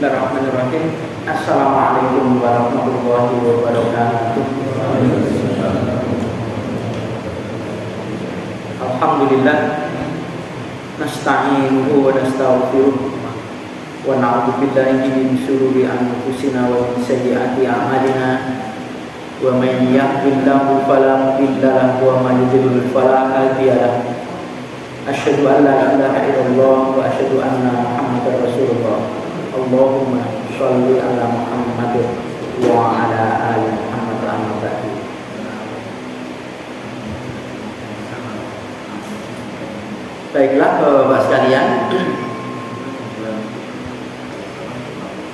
Bismillahirrahmanirrahim. Assalamualaikum warahmatullahi wabarakatuh. Alhamdulillah, nasta'inuhu wa nastaghfiruh wa na'udzu billahi min shururi anfusina wa min sayyiati a'malina. Wa man yahdihillahu fala mudilla lahu wa man yudlil fala hadiya lahu. Asyhadu an la ilaha illallah wa asyhadu anna Muhammadar Rasulullah. Allahumma sholli ala Muhammad wa ala ali Muhammad amma ba'du. Baiklah Bapak sekalian,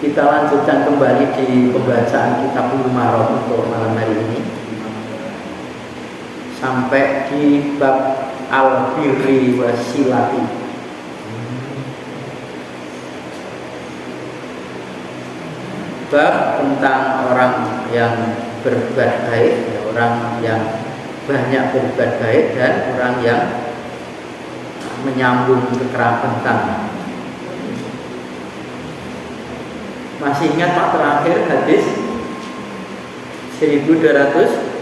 kita lanjutkan kembali di pembacaan Kitabul Marad untuk malam hari ini sampai di bab al-birri wasilati. Bab tentang orang yang berbuat baik, orang yang banyak berbuat baik, dan orang yang menyambung kekerabatan. Masih ingat Pak terakhir hadis 1200?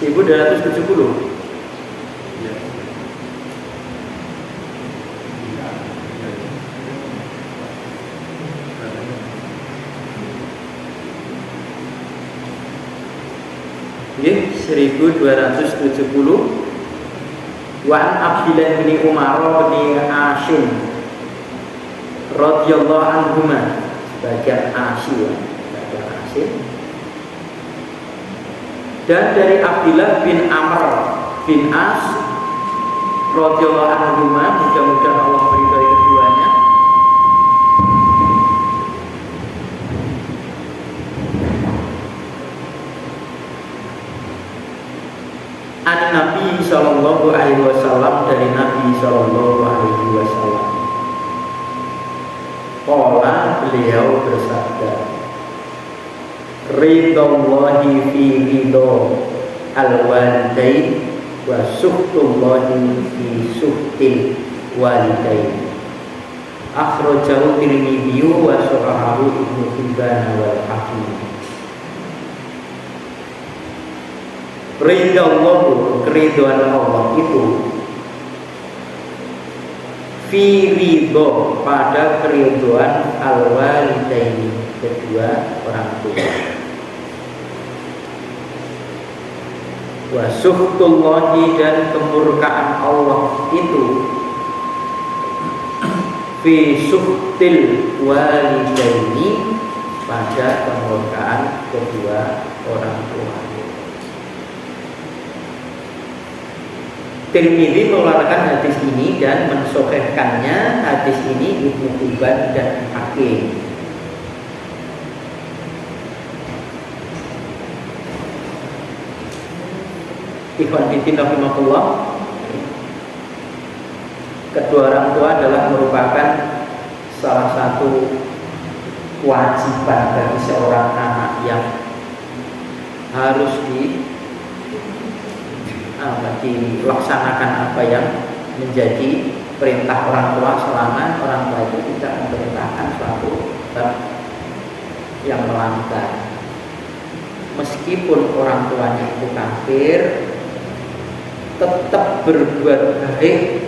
1270. Nggih, 1270. Wa an Abdillah bin Umar bin Asim radhiyallahu anhuma, sebagian Asim, sebagian Asim. Dan dari Abdillah bin Amr bin As radhiyallahu anhuma, mudah-mudahan Allah meridhai keduanya, an Nabi sallallahu alaihi wasallam, dari Nabi sallallahu alaihi wasallam. Qala, beliau bersabda, ridallahi fi ridha al-walidain wa suhtullahi fi suhtil walidain. Akhrajahu Tirmidzi wa sahahahu Ibnu Hibban wal Hakim. Ridallahu, keridhaan Allah itu, fi ridha, pada keridhaan al-walidain, kedua orang tua. Wa suhtullahi, dan kemurkaan Allah itu, fi suhtil walidaini, pada kemurkaan kedua orang tua. Tirmidzi mengeluarkan hadis ini dan mensahihkannya hadis ini Ibnu Hibban dan Hakim. Ikhwan fillah rahimakumullah, kedua orang tua adalah merupakan salah satu kewajiban bagi seorang anak yang harus dilaksanakan apa yang menjadi perintah orang tua, selama orang tua itu tidak memerintahkan suatu yang melanggar. Meskipun orang tuanya itu kafir, tetap berbuat baik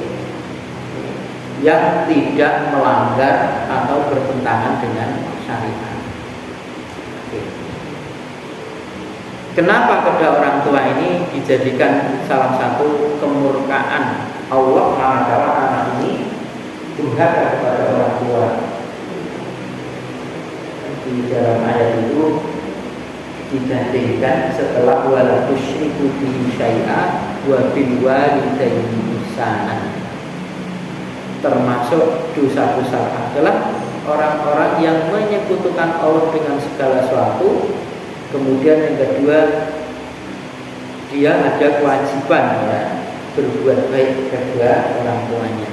yang tidak melanggar atau bertentangan dengan syariat. Kenapa kedua orang tua ini dijadikan salah satu kemurkaan Allah? Karena anak ini durhaka kepada orang tua. Di dalam ayat itu dibandingkan setelah wala tusyriku bihi syai'a wa bil walidaini ihsanan. Termasuk dosa besar adalah orang-orang yang menyekutukan Allah dengan segala sesuatu. Kemudian yang kedua, dia ada kewajiban, ya, berbuat baik kedua orang tuanya.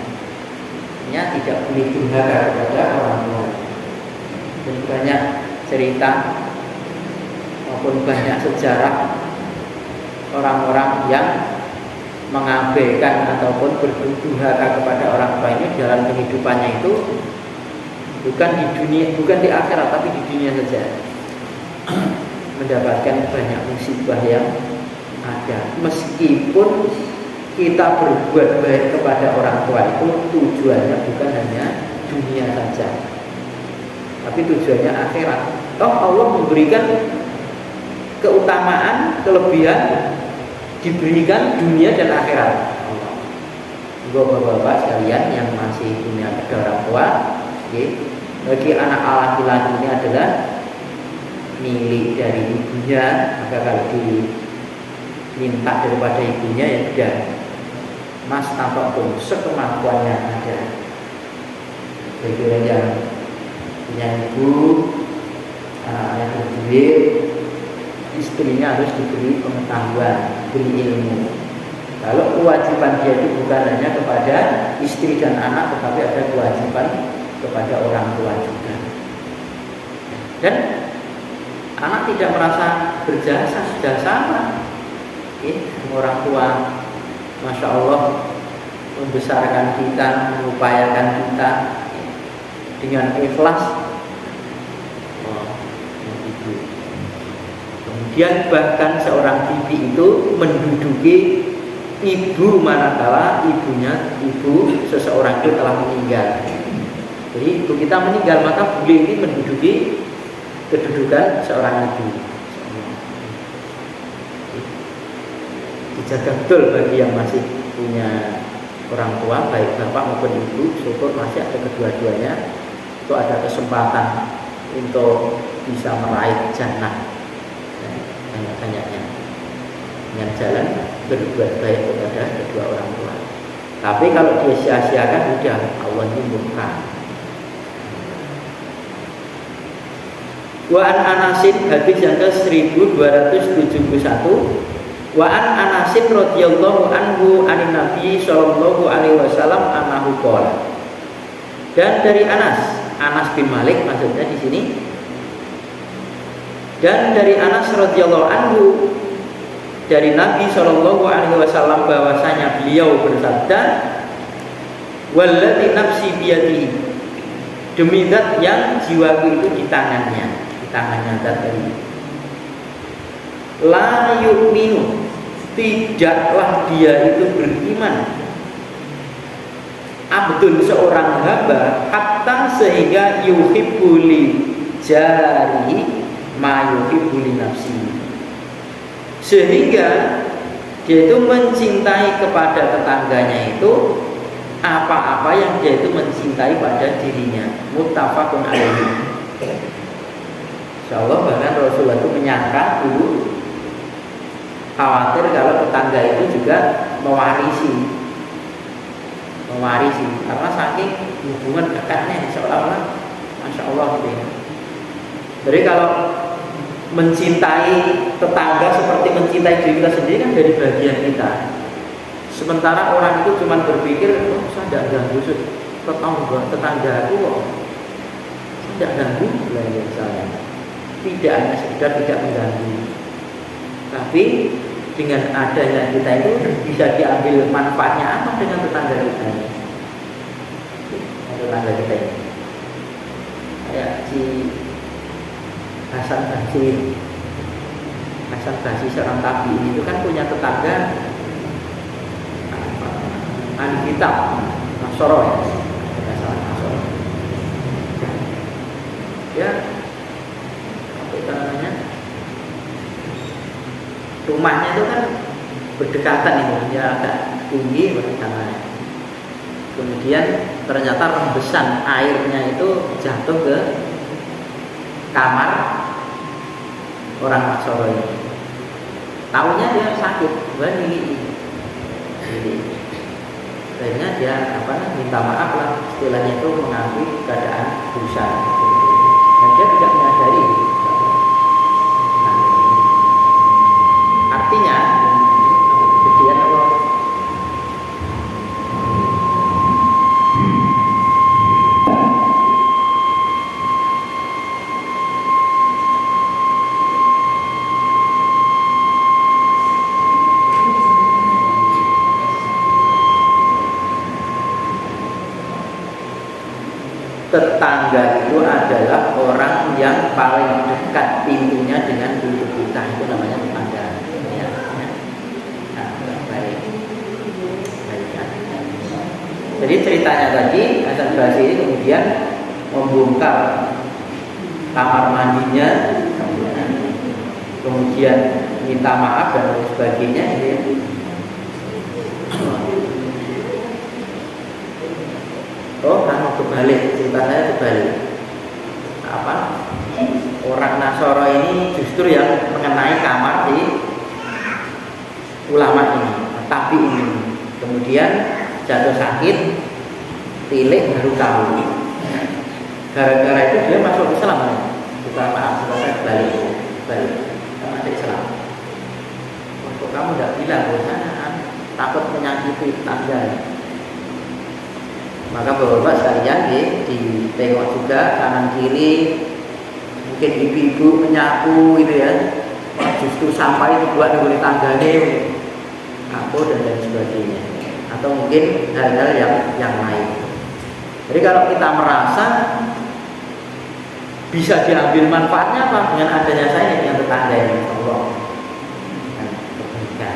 Tidak boleh durhaka kepada orang tua. Dan banyak cerita maupun banyak sejarah orang-orang yang mengabaikan ataupun berdurhaka kepada orang tua ini dalam kehidupannya itu bukan di dunia, bukan di akhirat, tapi di dunia saja mendapatkan banyak musibah yang ada. Meskipun kita berbuat baik kepada orang tua itu tujuannya bukan hanya dunia saja, tapi tujuannya akhirat. Toh Allah memberikan keutamaan, kelebihan, diberikan dunia dan akhirat. Bapak-bapak sekalian yang masih punya kedua orang tua, bagi anak laki-laki ini adalah milik dari ibunya, maka kalau diminta daripada ibunya ya sudah, mas apapun sekemampuannya ada. Bagi orang yang punya ibu, anaknya berduit, istrinya harus diberi pengetahuan, diberi ilmu. Kalau kewajiban dia itu bukan hanya kepada istri dan anak, tetapi ada kewajiban kepada orang tua juga. Dan anak tidak merasa berjasa, sudah sama. Orang tua, masya Allah, membesarkan kita, mengupayakan kita dengan ikhlas. Kemudian bahkan seorang bibi itu menduduki ibu manakala ibu seseorang itu telah meninggal. Jadi ibu kita meninggal, maka beliau ini menduduki kedudukan seorang ibu. Dijaga betul bagi yang masih punya orang tua, baik bapak maupun ibu, syukur masih ada kedua-duanya, itu ada kesempatan untuk bisa meraih jannah banyak-banyaknya dengan jalan berbuat baik kepada kedua orang tua. Tapi kalau dia sia-siakan, sudah Allah ini murka. Wa an Anasin, hadis yang ke 1271. Wa an Anasin radhiyallahu anhu anin Nabi sallallahu alaihi wasallam annahu qala. Dan dari Anas bin Malik maksudnya di sini. Dan dari Anas radhiyallahu anhu dari Nabi sallallahu alaihi wasallam bahwasanya beliau bersabda, "Walladzi nafsi biyadihi." Demi zat yang jiwaku itu di tangannya zat dari. La yu'minu, tidaklah dia itu beriman. Abdul seorang hamba hatta sehingga yuhibbuli jarihi ma yuhibbuli nafsi. Sehingga dia itu mencintai kepada tetangganya itu apa-apa yang dia itu mencintai pada dirinya. Muttafaqun alaihi. Insyaallah bahkan Rasulullah itu menyangka dulu, khawatir kalau tetangga itu juga mewarisi karena saking hubungan dekatnya seolah-olah masya Allah gitu ya. Jadi kalau mencintai tetangga seperti mencintai diri kita sendiri kan dari bagian kita. Sementara orang itu cuma berpikir, oh saya tidak ganggu tetangga aku kok, saya tidak ganggu belajar saya. Tidak hanya sekedar tidak mengganggu, tapi dengan adanya kita itu bisa diambil manfaatnya apa dengan tetangga kita ini. Tetangga kita ini kayak si Hasan Basri seorang tabi'in itu kan punya tetangga ahli kitab Nasoro ya, Nasoro. Ya, apa namanya? Rumahnya itu kan berdekatan itu, ya agak tinggi berdekatan. Kemudian ternyata rembesan airnya itu jatuh ke kamar orang Nasoro ini. Tahunya dia sakit, jadi akhirnya dia minta maaf lah, istilahnya itu mengakui keadaan dosa, dan dia tidak menyadari. Artinya kemudian tetangga itu adalah orang yang paling dekat pintunya dengan pintu kita, itu namanya tetangga. Ya. Nah, baik. Jadi ceritanya tadi Hasan Basri ini kemudian membongkar kamar mandinya, kemudian minta maaf dan lain sebagainya. Kebalik, cerita saya kebalik. Orang Nasoro ini justru yang mengenai kamar di ulama ini, tapi ini kemudian jatuh sakit, tilik baru tahu. Gara-gara itu dia masuk Islam. Bukan maaf, saya balik, masuk Islam. Untuk kamu tidak bilang, takut menyakiti tetangga. Maka bapak-bapak sekalian ditengok juga kanan kiri, mungkin ibu-ibu menyapu gitu ya, justru sampah itu buat di tanggane, aku dan lain sebagainya, atau mungkin hal-hal yang lain. Jadi kalau kita merasa bisa diambil manfaatnya apa dengan adanya saya dengan tetangga ini, Allah, kebaikan.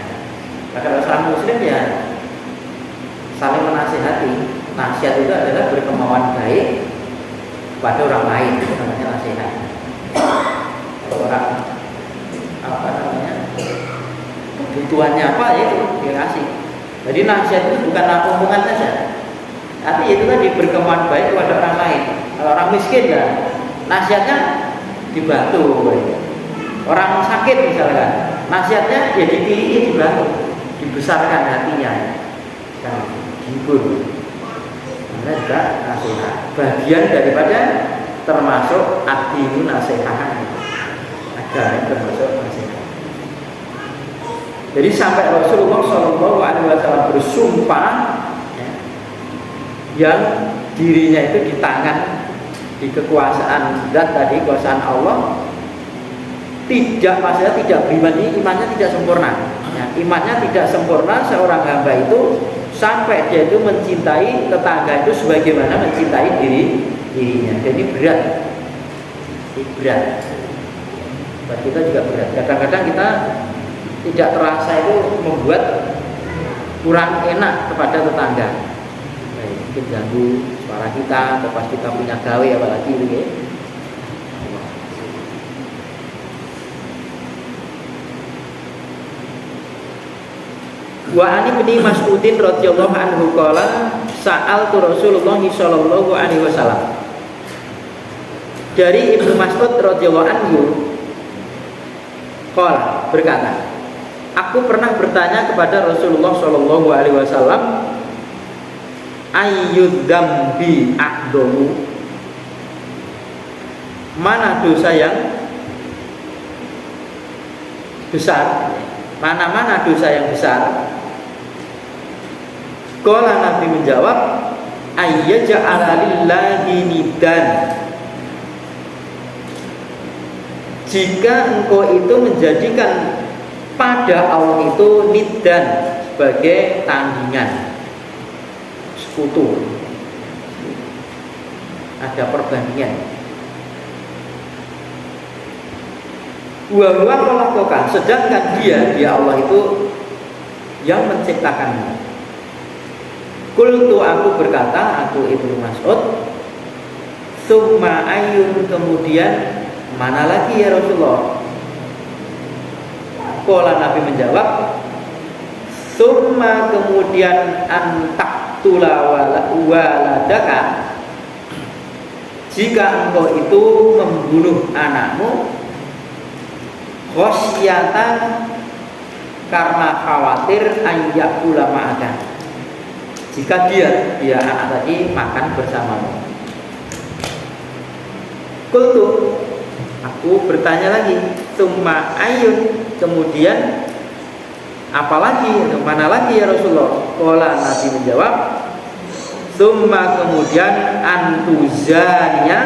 Maka kalau seorang muslim ya saling menasihati. Nasihat itu adalah berkemauan baik kepada orang lain, itu namanya nasihat. Orang kebutuhannya apa ya itu dia kasih. Jadi nasihat itu bukan omongan saja, tapi itu tadi berkemauan baik kepada orang lain. Kalau orang miskin ya nasihatnya dibantu. Orang sakit misalkan, nasihatnya ya dipilih, dibantu, dibesarkan hatinya, dihibur. Karena juga nasihat bagian daripada termasuk adilu nasihat, agama termasuk nasihat. Jadi sampai Rasulullah SAW bersumpah yang dirinya itu di tangan, di kekuasaan zat tadi, kekuasaan Allah, maksudnya tidak beriman ini, imannya tidak sempurna. Imannya tidak sempurna seorang hamba itu sampai dia itu mencintai tetangga itu sebagaimana mencintai dirinya. Jadi berat. Buat kita juga berat. Kadang-kadang kita tidak terasa itu membuat kurang enak kepada tetangga. Mungkin ganggu suara kita, atau pas kita punya gawe apalagi gitu ya. Wa ani bin Mas'udin radhiyallahu anhu qala sa'altu Rasulullah sallallahu alaihi wasallam. Dari Ibnu Mas'ud radhiyallahu anhu qala berkata, aku pernah bertanya kepada Rasulullah sallallahu alaihi wasallam, ayyud dzambi a'dhamu, mana dosa yang besar, mana dosa yang besar? Qala, Nabi menjawab, ayyaja'ala lillahi nidan, jika engkau itu menjadikan pada Allah itu nidan, sebagai tandingan, sekutu, ada perbandingan. Wa huwa khalaqaka, sedangkan dia Allah itu yang menciptakanmu. Qultu, aku berkata, aku Ibnu Mas'ud, summa ayyun, kemudian mana lagi ya Rasulullah? Qala, Nabi menjawab, summa, kemudian antaktula waladaka, jika engkau itu membunuh anakmu, khosyatan, karena khawatir ayyakula ma'aka, jika dia anak tadi makan bersamamu. Qultu, aku bertanya lagi, summa ayun, kemudian apalagi, mana lagi ya Rasulullah? Qala, Nabi menjawab, summa, kemudian antuzania,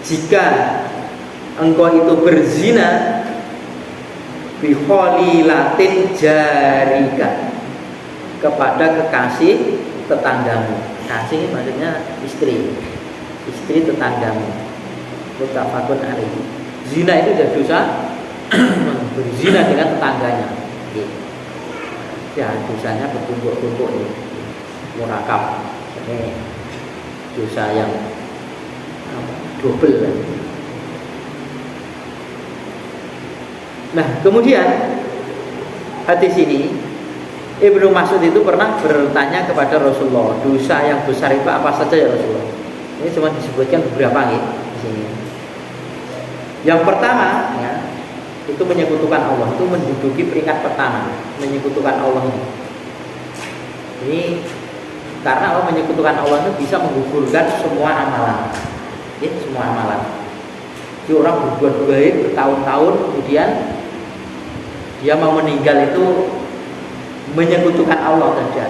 jika engkau itu berzina, bikholilatin jarika, kepada kekasih tetanggamu. Kasih maksudnya istri tetanggamu. Muttafaqun alaihi. Zina itu adalah dosa berzina dengan tetangganya. Ya, dosanya bertumpuk-tumpuk ini. Murakab. Ini dosa yang double. Nah, kemudian hadis ini Ibnu Mas'ud itu pernah bertanya kepada Rasulullah, dosa yang besar itu apa saja ya Rasulullah? Ini cuma disebutkan beberapa di sini. Yang pertama, ya, itu menyekutukan Allah, itu menduduki peringkat pertama, menyekutukan Allah ini. Ini karena Allah menyekutukan Allah itu bisa menggugurkan semua amalan, ya, semua amalan. Jadi orang berbuat baik bertahun-tahun, kemudian dia mau meninggal itu menyekutukan Allah saja.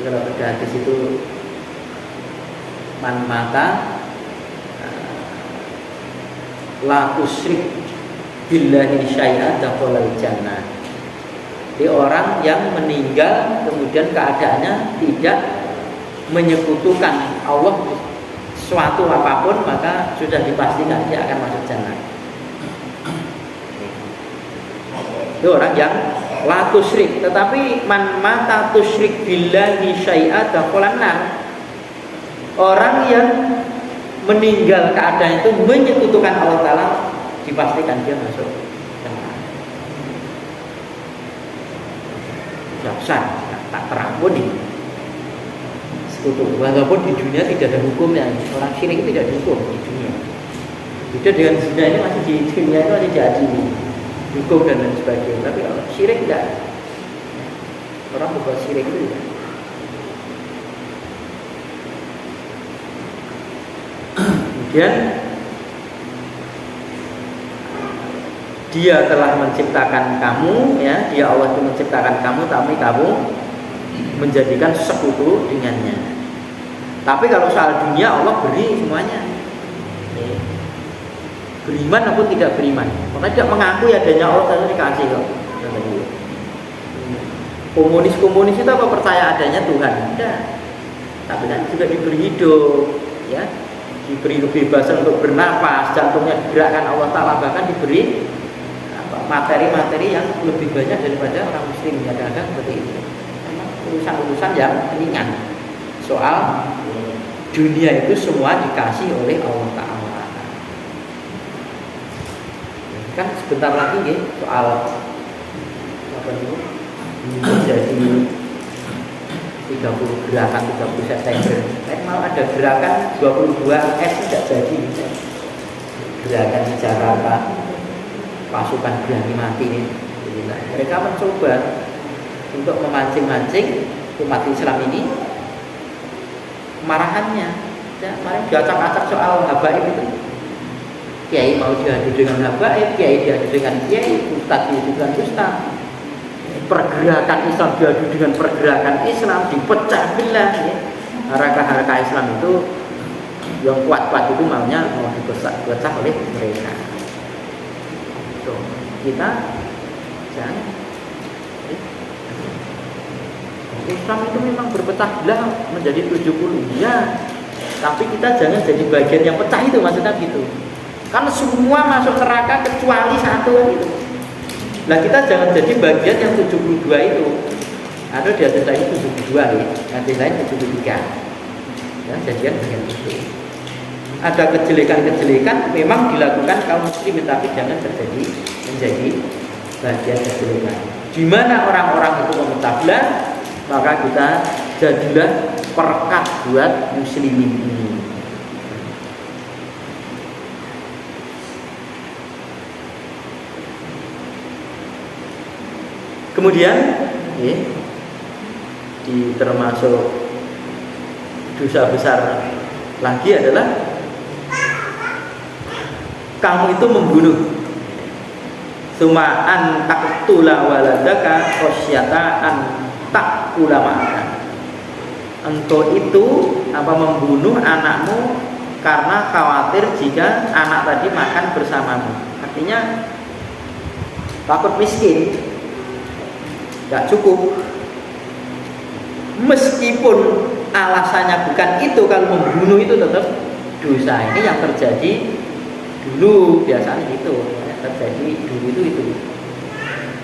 Kalau ada hadis itu man mata la tusyrik billahi syai'an dakhalal jannah. Jadi orang yang meninggal kemudian keadaannya tidak menyekutukan Allah suatu apapun, maka sudah dipastikan dia akan masuk jannah. Itu orang yang la tusyrik, tetapi man mata tusyrik billahi syai'an dakhalan nar. Orang yang meninggal keadaan itu menyekutukan Allah Ta'ala, dipastikan dia masuk neraka. Jaksan, tak terampuni sekutu. Walaupun di dunia tidak ada hukumnya, orang syirik tidak dihukum di dunia. Beda dengan zina, ini masih di dunia itu masih diadili, hukum dan lain sebagainya. Tapi kalau syirik tidak, orang berbuat syirik itu tidak. Kemudian dia telah menciptakan kamu, ya, dia Allah itu menciptakan kamu, tapi kamu menjadikan sekutu dengannya. Tapi kalau soal dunia Allah beri semuanya, beriman ataupun tidak beriman. Makanya tidak mengakui adanya Allah saja dikasih kok. Komunis itu apa percaya adanya Tuhan? Tidak. Tapi kan juga diberi hidup, ya, diberi kebebasan untuk bernapas, jantungnya digerakkan Allah Ta'ala, bahkan diberi materi-materi yang lebih banyak daripada orang muslim. Kadang-kadang seperti itu. Memang urusan-urusan yang ringan. Soal dunia itu semua dikasih oleh Allah Ta'ala. Kan sebentar lagi ya, soal apa itu menjadi 30 gerakan 30 September. Mau ada gerakan 22S tidak jadi. Gerakan di Jakarta, pasukan berani mati ini. Mereka mencoba untuk memancing-mancing umat Islam ini kemarahannya. Ya, kemarin diacak-acak soal habaib itu. Kiai mau diadu dengan habaib, kiai diadu dengan kiai, ustadz diadu dengan ustadz. Pergerakan Islam diadu dengan pergerakan Islam, dipecah belah, ya. Harakah-harakah Islam itu yang kuat-kuat itu maunya mau dipecah oleh mereka. So, kita jangan. Islam itu memang berpecah belah menjadi 70, ya. Tapi kita jangan jadi bagian yang pecah itu, maksudnya gitu. Karena semua masuk neraka kecuali satu gitu. Nah, kita jangan jadi bagian yang 72 itu. Ada di atas lain 72 ya, nanti lain 73. Ya, jadian bagian itu. Ada kejelekan-kejelekan memang dilakukan kaum muslimin, tapi jangan terjadi menjadi bagian kejelekan. Di mana orang-orang itu memecah belah, maka kita jadilah perekat buat muslimin ini. Kemudian ya, termasuk dosa besar lagi adalah kamu itu membunuh. Suma'an taqtula waladaka khasyata an taqula ma'aka. Engkau itu membunuh anakmu karena khawatir jika anak tadi makan bersamamu. Artinya takut miskin. nggak cukup. Meskipun alasannya bukan itu, kalau membunuh itu tetap dosa. Ini yang terjadi dulu, biasanya itu terjadi dulu itu.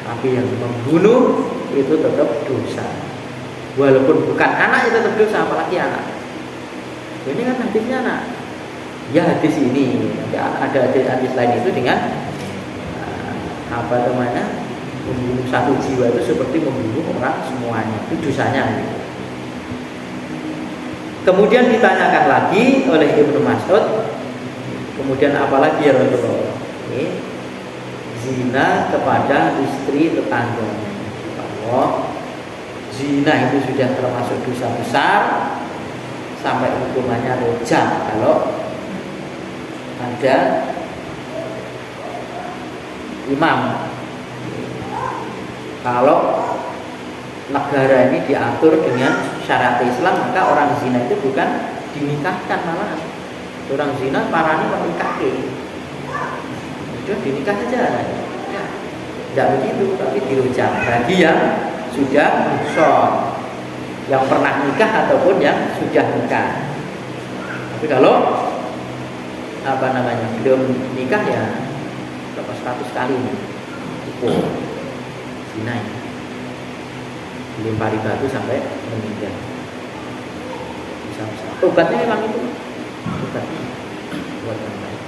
Tapi yang membunuh itu tetap dosa. Walaupun bukan anak itu tetap dosa, apalagi anak. Ini kan hadisnya anak. Ya hadis ini ada hadis lain itu dengan apa namanya, membunuh satu jiwa itu seperti membunuh orang semuanya, itu dosanya. Kemudian ditanyakan lagi oleh Ibnu Mas'ud, kemudian apalagi ya Rasulullah? Zina kepada istri tetangganya. Bahwa zina itu sudah termasuk dosa besar sampai hukumannya rejam kalau ada imam. Kalau negara ini diatur dengan syariat Islam, maka orang zina itu bukan dinikahkan, malah orang zina parani pakai kaki, sudah dinikah saja. Ya, tidak begitu, tapi dirujam bagi yang sudah muhsan, yang pernah nikah ataupun yang sudah nikah. Tapi kalau apa namanya belum nikah ya berapa 100 kali cukup zina ini, dilempari batu sampai meninggal. Bisa. Obatnya memang itu, obatnya buat yang lain.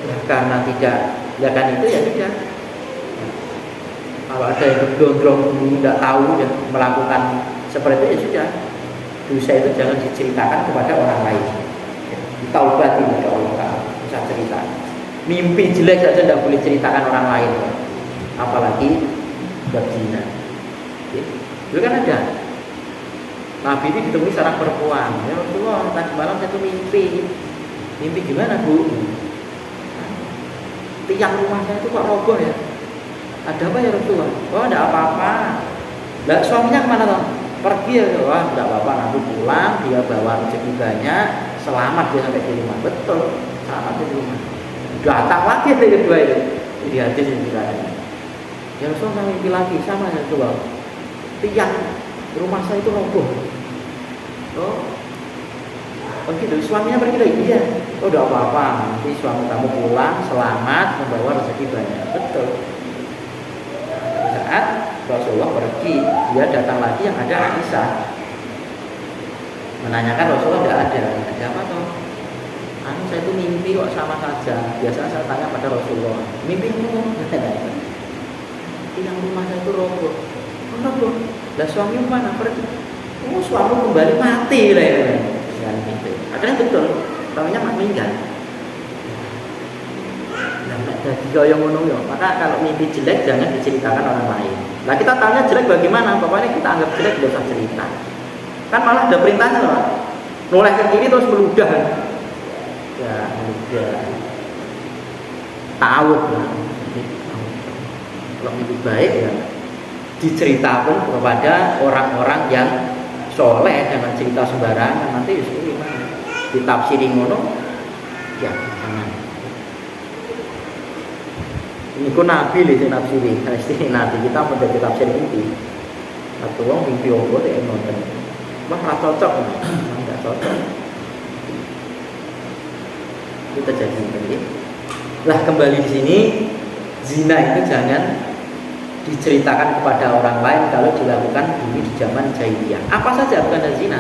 Ya, karena tidak kan itu ya sudah. Kalau ada yang berdondong tidak tahu dan melakukan seperti itu ya sudah. Dosa itu jangan diceritakan kepada orang lain. Taubati kepada Allah, bisa cerita. Mimpi jelek saja tidak boleh ceritakan orang lain, apalagi berzina. Dulu kan ada Nabi ini ditemui seorang perempuan. Ya Rasulullah, tadi malam saya tuh mimpi. Mimpi gimana Bu? Tiang rumah saya itu kok roboh ya? Ada apa ya Rasulullah? Oh tidak apa-apa. Lah suaminya kemana toh? Pergi ya. Wah tidak apa-apa, nanti pulang dia bawa rezeki banyak. Selamat dia sampai di rumah. Betul, selamat di rumah. Datang lagi dari kedua itu. Di hadis yang dikatakan. Ya Rasulullah mimpi lagi sama ya coba. Tiang rumah saya itu roboh. Oh begitu, suaminya pergi lagi. Iya. Oh udah apa-apa, nanti suami kamu pulang selamat membawa rezeki banyak. Betul. Saat Rasulullah pergi, dia datang lagi yang ada Aisyah. Menanyakan Rasulullah tidak ada apa toh? Saya itu mimpi kok sama saja. Biasanya saya tanya pada Rasulullah, mimpimu? Tiang rumah saya itu roboh. Oh roboh? Lah suamimu mana? Pergi. Oh suamimu kembali mati lah ya. Gitu. Akhirnya betul, suaminya meninggal. Nah, jika yang ngono ya, maka kalau mimpi jelek jangan diceritakan orang lain. Nah kita tanya jelek bagaimana? Pokoknya kita anggap jelek tidak usah cerita. Kan malah ada perintahnya loh, noleh ke kiri terus meludah. Ya meludah, taut lah. Kalau mimpi baik ya diceritakan kepada orang-orang yang soleh, jangan cerita sembarangan. Nanti justru gimana? Ditafsiri ngono, ya jangan. Ini ku nabi lho nafsiri, pasti nabi kita pada ditafsir mimpi. Atau wong mimpi opo teh nonton. Wah, nggak cocok, nggak cocok. Itu terjadi begini. Lah kembali di sini, zina itu jangan diceritakan kepada orang lain kalau dilakukan dulu di zaman jahiliyah. Apa saja bukan ada zina.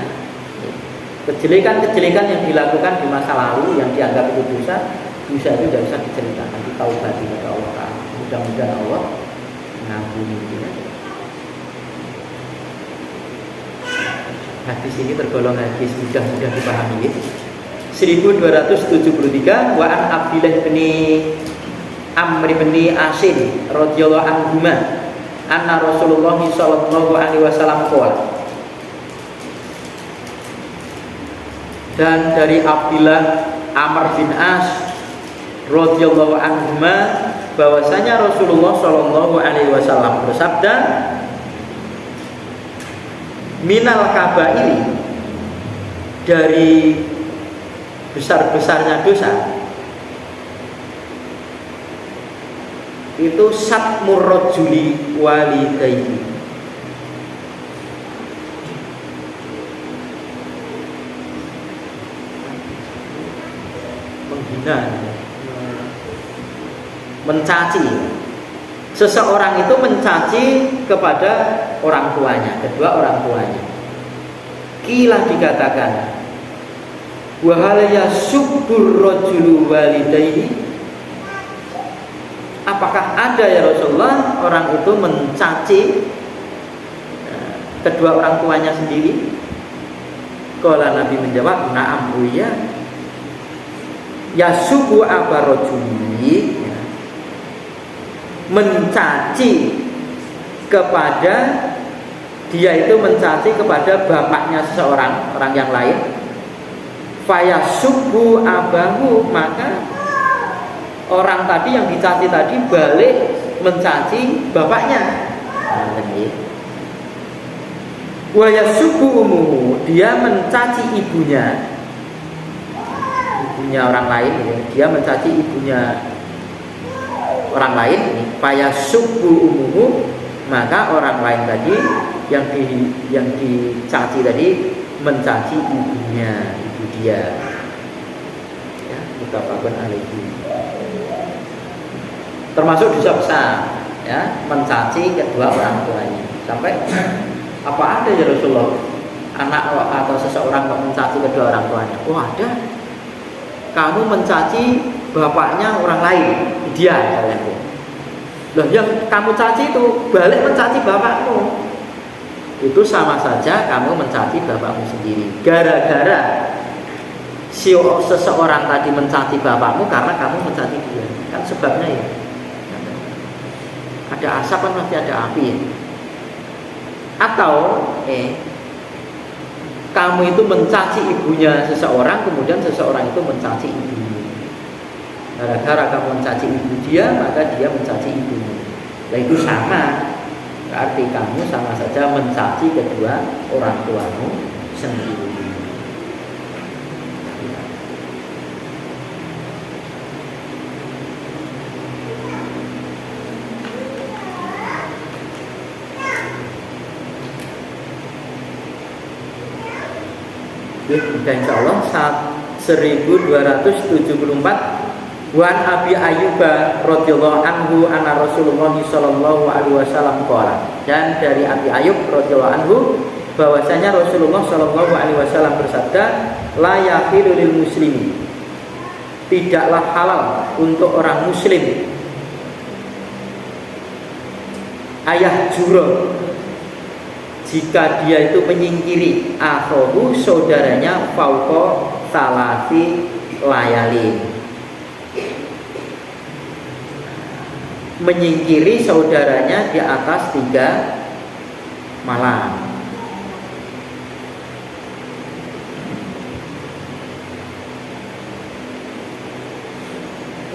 Kejelekan-kejelekan yang dilakukan di masa lalu yang dianggap itu dosa itu tidak bisa diceritakan, ditaubati kepada Allah. Mudah-mudahan Allah mengampuni kita. Hadis ini tergolong hadis mudah-mudah dipahami. 1273 wa an Abdillah bin Amr bin Asin radhiyallahu anhu anna Rasulullah sallallahu alaihi wasallam qala. Dan dari Abdillah Amr bin As radhiyallahu anhu bahwasanya Rasulullah sallallahu alaihi wasallam bersabda, minal kabairi, dari besar-besarnya dosa itu satmur rajuli walidayhi, menghina, mencaci. Seseorang itu mencaci kepada orang tuanya, kedua orang tuanya. Kila dikatakan, wa hal yasubbur rajulu walidayhi, apakah ada ya Rasulullah orang itu mencaci kedua orang tuanya sendiri? Qala Nabi menjawab, na'am, ya. Yasubu aba rajuli, mencaci kepada, dia itu mencaci kepada bapaknya seseorang, orang yang lain. Fayasubu abahu, maka orang tadi yang dicaci tadi balik mencaci bapaknya. Wa yasubu umuhu, dia mencaci ibunya orang lain, dia mencaci ibunya orang lain. Fayasubu umuhu, maka orang lain tadi yang dicaci tadi mencaci ibunya, ibu dia. Ya, muttafaqun alaihi. Termasuk dosa besar, ya, mencaci kedua orang tuanya. Sampai apa ada ya Rasulullah anak atau seseorang kok mencaci kedua orang tuanya? Oh ada. Kamu mencaci bapaknya orang lain, dia kalian. Loh, yang kamu caci itu balik mencaci bapakmu. Itu sama saja kamu mencaci bapakmu sendiri. Gara-gara seseorang tadi mencaci bapakmu karena kamu mencaci dia. Kan sebabnya ya. Ada asap kan pasti ada api ya. Atau kamu itu mencaci ibunya seseorang, kemudian seseorang itu mencaci ibumu. Gara-gara kamu mencaci ibu dia, maka dia mencaci ibumu. Nah itu sama. Berarti kamu sama saja mencaci kedua orang tuamu sendiri. Dan insya Allah 1274 Wan Abi Ayyuba radhiyallahu anhu anna Rasulullah sallallahu alaihi wasallam qala, dan dari Abi Ayyub radhiyallahu anhu bahwasanya Rasulullah sallallahu alaihi wasallam bersabda, la yahilu lil muslimi, tidaklah halal untuk orang muslim ayah juro, jika dia itu menyingkiri akhohu, saudaranya, fauqa salasi layali, menyingkiri saudaranya di atas 3 malam.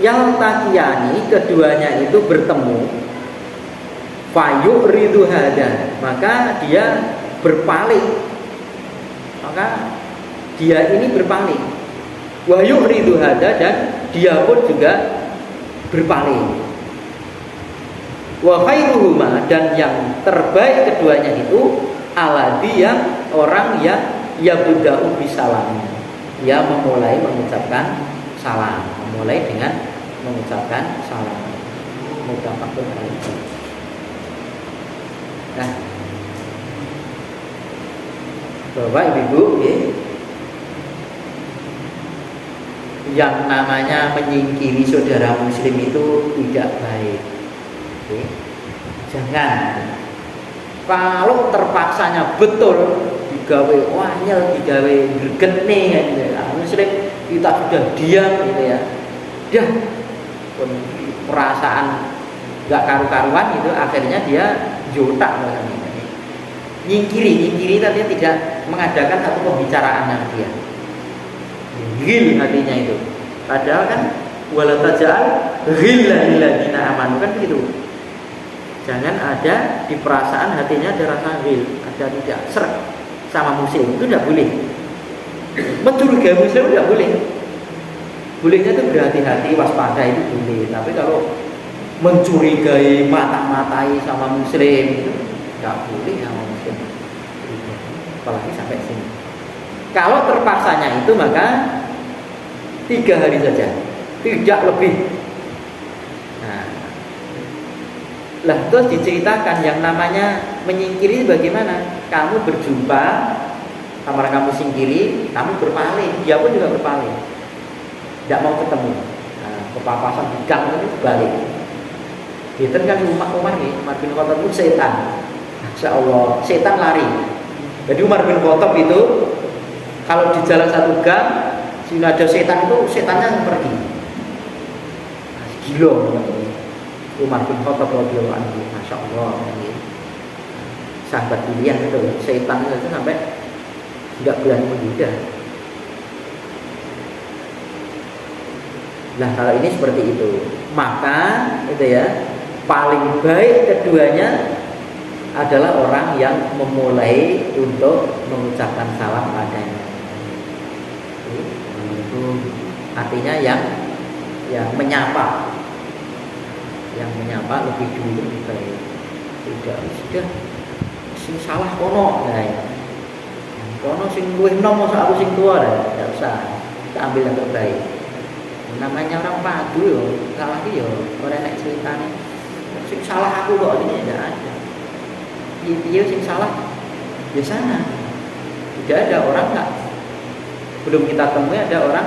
Yang takiyani, keduanya itu bertemu, fayuridu hada, maka dia berpaling, maka dia ini berpaling, wa yuridu hada, dan dia pun juga berpaling. Wa khairuhuma, dan yang terbaik keduanya itu alladhi, yang orang yang yabda'u bisalam, dia memulai mengucapkan salam, memulai dengan mengucapkan salam. Muttafaqun alaihi. Nah, Bapak Ibu, yang namanya menyingkiri saudara muslim itu tidak baik. Jangan. Kalau terpaksanya betul digawe wanyel, digawe gergene ya, muslim kita sudah diam gitu ya. Dah perasaan enggak karu-karuan itu, akhirnya dia jotak misalnya. Nyingkiri tadi tidak mengadakan satu pembicaraan dengan dia. Ghil hatinya itu. Padahal kan wala tajal ghillan lil ladina amanu, kan begitu. Jangan ada di perasaan hatinya ada rasa ghil, ada tidak srek sama muslim, itu tidak boleh. Mencurigai muslim tidak boleh. Bolehnya itu berhati-hati, waspada, itu boleh. Tapi kalau mencurigai, mata-matai sama muslim itu nggak boleh sama muslim, apalagi sampai sini. Kalau terpaksanya itu maka 3 hari saja, tidak lebih. Nah, lah terus diceritakan yang namanya menyingkiri bagaimana? Kamu berjumpa, kamar kamu singkiri, kamu berpaling, dia pun juga berpaling, tidak mau ketemu. Nah, kepapasan di gang itu balik. Itu kan Umar bin Khattab itu setan. Masya Allah, setan lari. Jadi Umar bin Khattab itu kalau di jalan satu gang, sudah ada setan itu, setannya pergi. Gila. Umar bin Khattab radhiyallahu anhu, Masya Allah. Sahabat pilihan itu, setan itu sampai tidak berani menggoda. Nah kalau ini seperti itu, maka itu ya paling baik keduanya adalah orang yang memulai untuk mengucapkan salam padanya. Artinya yang menyapa, lebih dulu lebih baik. Sudah sing salah kono, nah ya. Kono sing luwih nom masa aku sing tua dah, tidak usah. Kita ambil yang terbaik. Namanya orang padu yo, salah iki yo, ora nek ceritane. Sing salah aku kok ini tidak ada. Iya sing salah di sana. Tidak ada orang enggak. Belum kita temui ada orang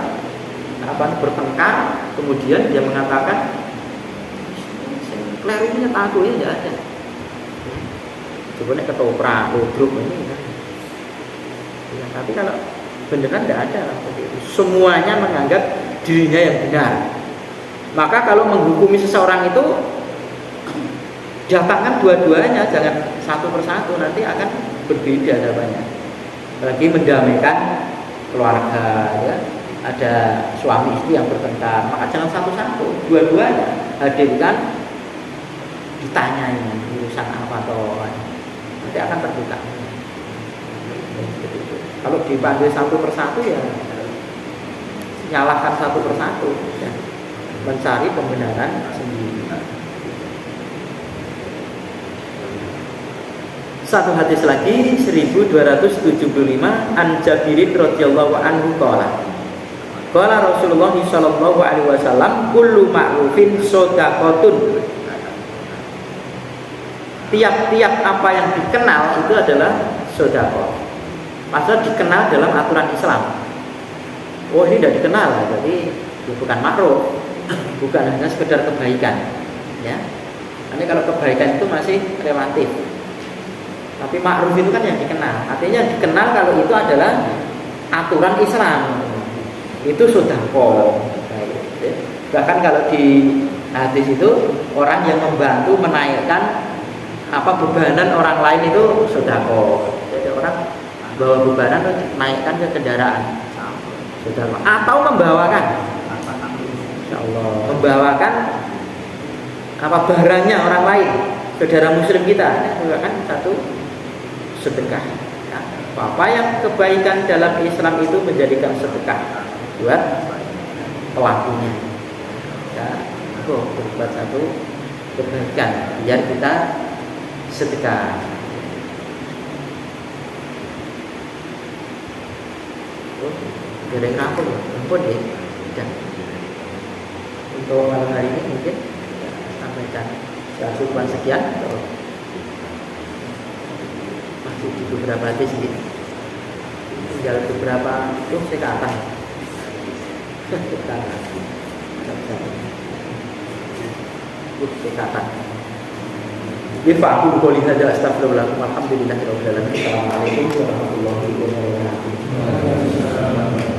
bertengkar, kemudian dia mengatakan klerunya aku ini tidak ada. Sebenarnya ketoprak, grup ini kan. Ya, tapi kalau beneran tidak ada seperti itu. Semuanya menganggap dirinya yang benar. Maka kalau menghukumi seseorang itu datangkan dua-duanya, jangan satu persatu, nanti akan berbeda jawabannya. Lagi mendamaikan keluarga, ya. Ada suami istri yang bertengkar, maka jangan satu-satu, dua-duanya hadirkan, ditanyai urusan apa toh, nanti akan terbuka. Kalau dipanggil satu persatu ya nyalahkan satu persatu, ya. Mencari pembenaran sendiri. Satu hadis lagi 1275 an Jabirin radhiyallahu anhu qala Rasulullah sallallahu alaihi wasallam kullu ma'rufin shadaqatun. Tiap-tiap apa yang dikenal itu adalah sedekah. Maksudnya dikenal dalam aturan Islam. Oh ini tidak dikenal, jadi bukan makruh, bukan hanya sekedar kebaikan, ya. Nanti kalau kebaikan itu masih relatif, tapi makruf itu kan yang dikenal. Artinya dikenal kalau itu adalah aturan Islam, itu sedekah. Bahkan kalau di hadis itu orang yang membantu menaikkan bebanan orang lain itu sedekah. Jadi orang bawa bebanan itu naikkan ke kendaraan. Sedekah. Atau membawakan, insyaallah, membawakan barangnya orang lain, saudara muslim kita, itu kan satu sedekah. Nah, apa yang kebaikan dalam Islam itu menjadikan sedekah buat pelakunya. Ya, itu berbuat satu kebaikan biar kita sedekah. Dari kampung, ampun ya. Dan untuk malam hari ini mungkin sampaikan cukup sekian. Masih di beberapa hadis ini, tinggal beberapa itu saya ke atas. Kata Irfa'u qouli hadza astaghfirullah walhamdulillahirabbil alamin. Assalamualaikum warahmatullahi wabarakatuh.